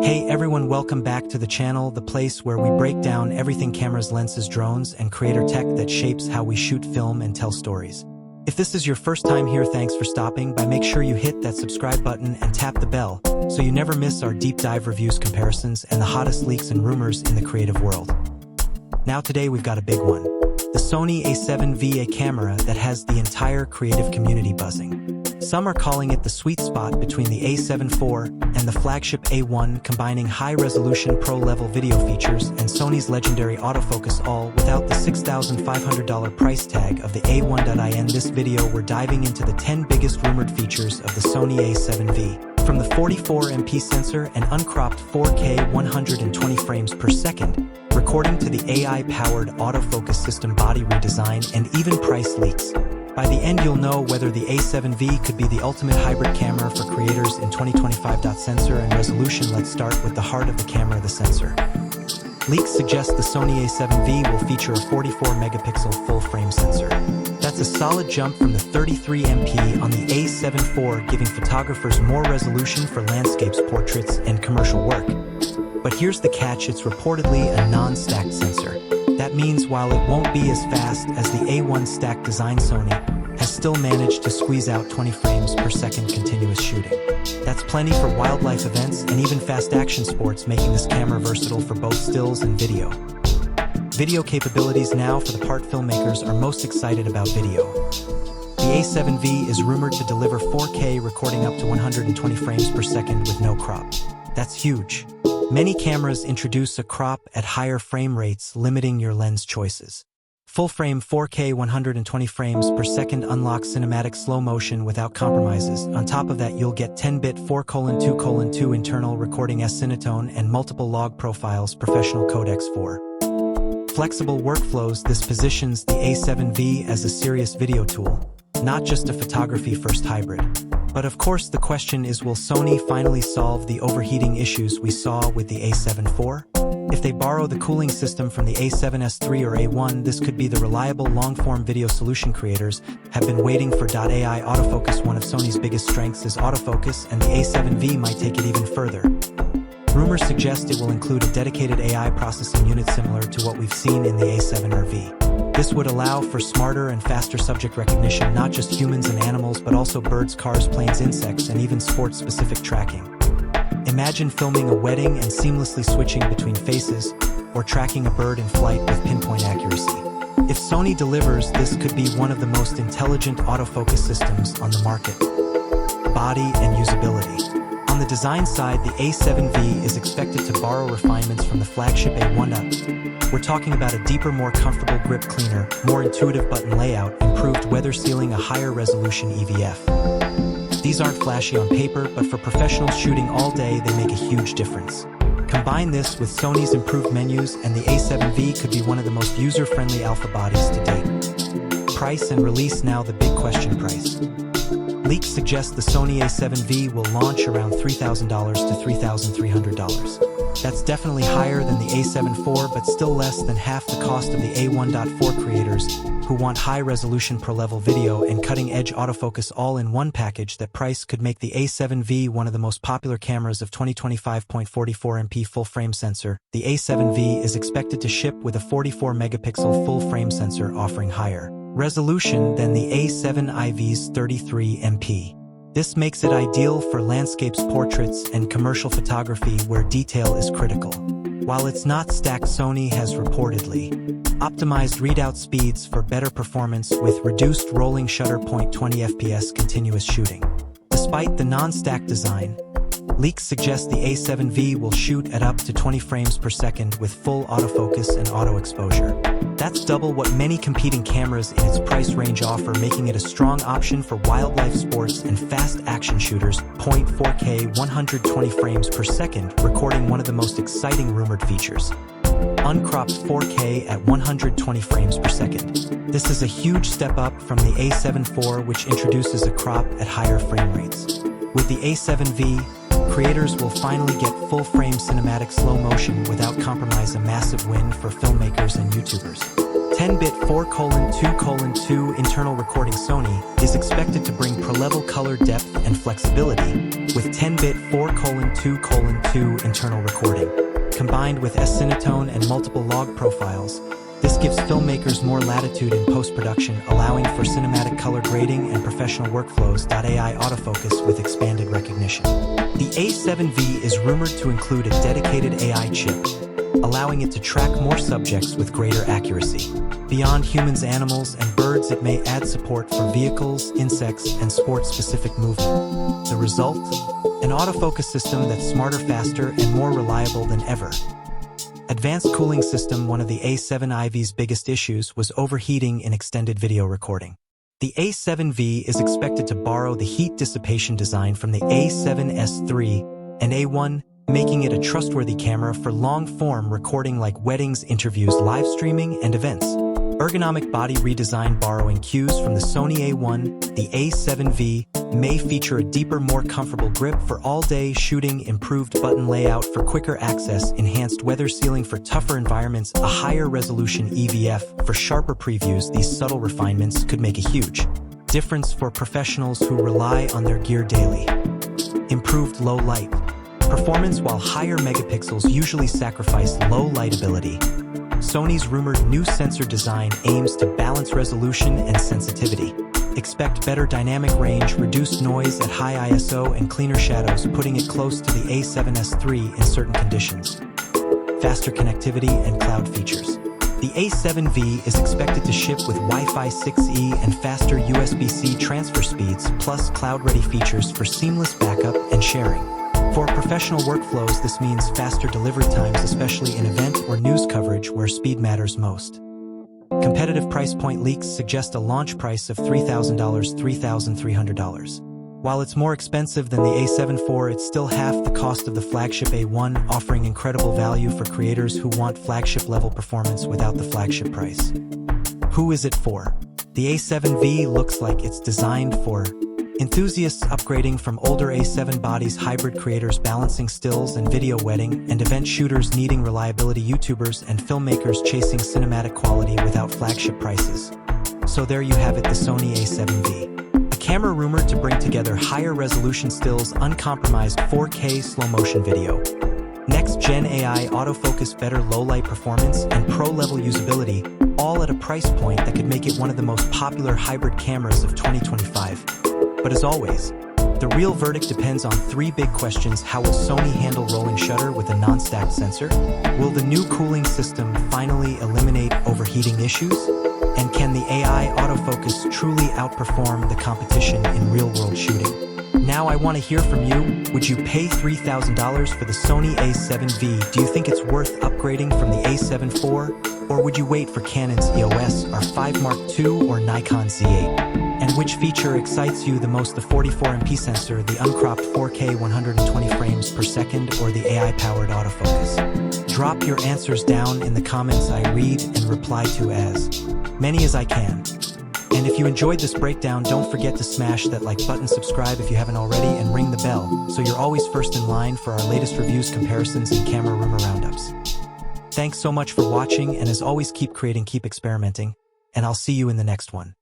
Hey everyone, welcome back to the channel, the place where we break down everything cameras, lenses, drones, and creator tech that shapes how we shoot film and tell stories. If this is your first time here, thanks for stopping by. Make sure you hit that subscribe button and tap the bell so you never miss our deep dive reviews, comparisons, and the hottest leaks and rumors in the creative world. Now today we've got a big one. The Sony A7V, a camera that has the entire creative community buzzing. Some are calling it the sweet spot between the A7 IV and the flagship A1, combining high-resolution pro-level video features and Sony's legendary autofocus, all without the $6,500 price tag of the A1. In this video, we're diving into the 10 biggest rumored features of the Sony A7V, from the 44MP sensor and uncropped 4K 120 frames per second, recording to the AI-powered autofocus system, body redesign, and even price leaks. By the end, you'll know whether the A7V could be the ultimate hybrid camera for creators in 2025. Sensor and resolution. Let's start with the heart of the camera, the sensor. Leaks suggest the Sony A7V will feature a 44-megapixel full-frame sensor. That's a solid jump from the 33MP on the A7 IV, giving photographers more resolution for landscapes, portraits, and commercial work. But here's the catch: it's reportedly a non-stacked sensor. That means while it won't be as fast as the A1 stacked design, Sony has still managed to squeeze out 20 frames per second continuous shooting. That's plenty for wildlife events and even fast action sports, making this camera versatile for both stills and video. Video capabilities. Now for the part filmmakers are most excited about video. The A7V is rumored to deliver 4K recording up to 120 frames per second with no crop. That's huge. Many cameras introduce a crop at higher frame rates, limiting your lens choices. Full-frame 4K 120 frames per second unlocks cinematic slow motion without compromises. On top of that, you'll get 10-bit 4:2:2 internal recording S-Cinetone and multiple log profiles, professional codecs for flexible workflows. This positions the A7V as a serious video tool, not just a photography-first hybrid. But of course, the question is, will Sony finally solve the overheating issues we saw with the A7 IV? If they borrow the cooling system from the A7S III or A1, this could be the reliable long-form video solution creators have been waiting for. AI autofocus. One of Sony's biggest strengths is autofocus, and the A7V might take it even further. Rumors suggest it will include a dedicated AI processing unit similar to what we've seen in the A7RV. This would allow for smarter and faster subject recognition, not just humans and animals, but also birds, cars, planes, insects, and even sports-specific tracking. Imagine filming a wedding and seamlessly switching between faces, or tracking a bird in flight with pinpoint accuracy. If Sony delivers, this could be one of the most intelligent autofocus systems on the market. Body and usability. On the design side, the A7V is expected to borrow refinements from the flagship A1. We're talking about a deeper, more comfortable grip, cleaner, more intuitive button layout, improved weather sealing, a higher resolution EVF. These aren't flashy on paper, but for professionals shooting all day, they make a huge difference. Combine this with Sony's improved menus, and the A7V could be one of the most user-friendly alpha bodies to date. Price and release. Now the big question: price. Leaks suggest the Sony A7V will launch around $3,000 to $3,300. That's definitely higher than the A7 IV, but still less than half the cost of the A1.4. Creators who want high-resolution pro-level video and cutting-edge autofocus all in one package, that price could make the A7V one of the most popular cameras of 2025. 44MP full-frame sensor. The A7V is expected to ship with a 44-megapixel full-frame sensor, offering higher resolution than the A7IV's 33MP. This makes it ideal for landscapes, portraits, and commercial photography where detail is critical. While it's not stacked, Sony has reportedly optimized readout speeds for better performance with reduced rolling shutter point, 20 FPS continuous shooting. Despite the non-stacked design, leaks suggest the A7V will shoot at up to 20 frames per second with full autofocus and auto exposure. That's double what many competing cameras in its price range offer, making it a strong option for wildlife sports and fast action shooters. 4K 120 frames per second, recording. One of the most exciting rumored features: uncropped 4K at 120 frames per second. This is a huge step up from the A7 IV, which introduces a crop at higher frame rates. With the A7V, creators will finally get full-frame cinematic slow motion without compromise, a massive win for filmmakers and YouTubers. 10-bit 4:2:2 internal recording. Sony is expected to bring pro-level color depth and flexibility with 10-bit 4:2:2 internal recording. Combined with S-Cinetone and multiple log profiles, this gives filmmakers more latitude in post-production, allowing for cinematic color grading and professional workflows. AI autofocus with expanded recognition. The A7V is rumored to include a dedicated AI chip, allowing it to track more subjects with greater accuracy. Beyond humans, animals, and birds, it may add support for vehicles, insects, and sport-specific movement. The result? An autofocus system that's smarter, faster, and more reliable than ever. Advanced cooling system. One of the A7V's biggest issues was overheating in extended video recording. The A7V is expected to borrow the heat dissipation design from the A7S3 and A1, making it a trustworthy camera for long-form recording like weddings, interviews, live streaming, and events. Ergonomic body redesign. Borrowing cues from the Sony A1, the A7V may feature a deeper, more comfortable grip for all-day shooting, improved button layout for quicker access, enhanced weather sealing for tougher environments, a higher resolution EVF for sharper previews. These subtle refinements could make a huge difference for professionals who rely on their gear daily. Improved low light performance. While higher megapixels usually sacrifice low light ability, Sony's rumored new sensor design aims to balance resolution and sensitivity. Expect better dynamic range, reduced noise at high ISO, and cleaner shadows, putting it close to the A7S3 in certain conditions. Faster connectivity and cloud features. The A7V is expected to ship with Wi-Fi 6E and faster USB-C transfer speeds, plus cloud-ready features for seamless backup and sharing. For professional workflows, this means faster delivery times, especially in event or news coverage where speed matters most. Competitive price point. Leaks suggest a launch price of $3,000, $3,300. While it's more expensive than the A7 IV, it's still half the cost of the flagship A1, offering incredible value for creators who want flagship-level performance without the flagship price. Who is it for? The A7V looks like it's designed for enthusiasts upgrading from older A7 bodies, hybrid creators balancing stills and video, wedding and event shooters needing reliability, YouTubers and filmmakers chasing cinematic quality without flagship prices. So there you have it, the Sony A7V. A camera rumored to bring together higher resolution stills, uncompromised 4K slow-motion video, next-gen AI autofocus, better low-light performance, and pro-level usability, all at a price point that could make it one of the most popular hybrid cameras of 2025. But as always, the real verdict depends on three big questions. How will Sony handle rolling shutter with a non-stacked sensor? Will the new cooling system finally eliminate overheating issues? And can the AI autofocus truly outperform the competition in real-world shooting? Now I want to hear from you. Would you pay $3,000 for the Sony A7V? Do you think it's worth upgrading from the A7 IV? Or would you wait for Canon's EOS R5 Mark II or Nikon Z8? And which feature excites you the most, the 44MP sensor, the uncropped 4K 120 frames per second, or the AI-powered autofocus? Drop your answers down in the comments. I read and reply to as many as I can. And if you enjoyed this breakdown, don't forget to smash that like button, subscribe if you haven't already, and ring the bell so you're always first in line for our latest reviews, comparisons, and camera rumor roundups. Thanks so much for watching, and as always, keep creating, keep experimenting, and I'll see you in the next one.